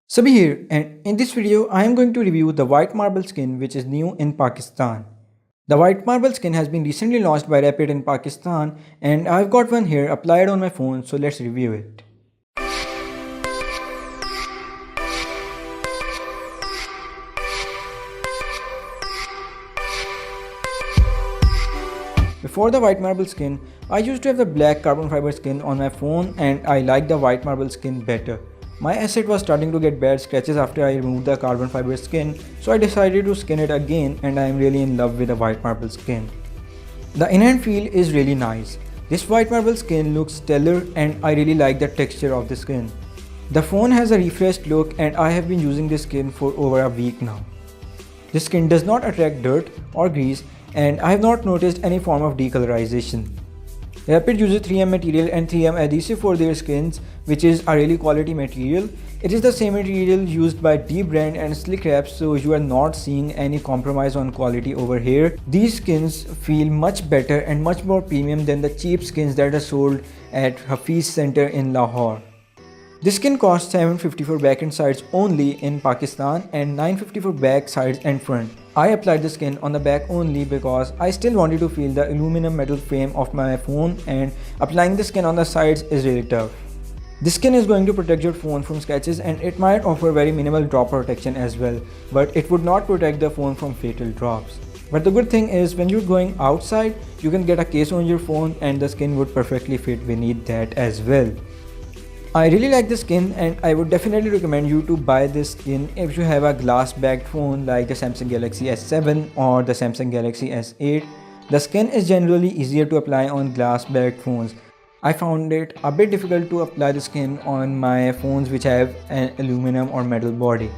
Sabeeh here, and in this video I am going to review the white marble skin which is new in Pakistan. The white marble skin has been recently launched by Wrapit in Pakistan and I've got one here applied on my phone, so let's review it. Before the white marble skin, I used to have the black carbon fiber skin on my phone and I like the white marble skin better. My asset was starting to get bad scratches after I removed the carbon fiber skin, so I decided to skin it again and I am really in love with the white marble skin. The in-hand feel is really nice. This white marble skin looks stellar and I really like the texture of the skin. The phone has a refreshed look and I have been using this skin for over a week now. This skin does not attract dirt or grease and I have not noticed any form of decolorization. Wrapit uses 3M material and 3M adhesive for their skins, which is a really quality material. It is the same material used by Deep brand and Slick Wrap, so you are not seeing any compromise on quality over here. These skins feel much better and much more premium than the cheap skins that are sold at Hafiz Center in Lahore. This skin costs $750 for back and sides only in Pakistan and $950 for back, sides and front. I applied the skin on the back only because I still wanted to feel the aluminum metal frame of my phone, and applying the skin on the sides is really tough. This skin is going to protect your phone from scratches and it might offer very minimal drop protection as well, but it would not protect the phone from fatal drops. But the good thing is when you're going outside, you can get a case on your phone and the skin would perfectly fit beneath that as well. I really like this skin and I would definitely recommend you to buy this skin if you have a glass backed phone like the Samsung Galaxy S7 or the Samsung Galaxy S8. The skin is generally easier to apply on glass backed phones. I found it a bit difficult to apply the skin on my phones which have an aluminum or metal body.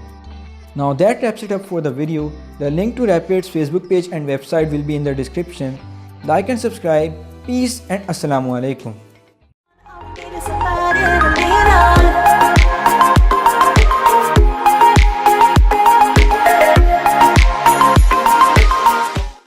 Now that wraps it up for the video. The link to Wrapit's Facebook page and website will be in the description. Like and subscribe. Peace and Assalamu Alaikum.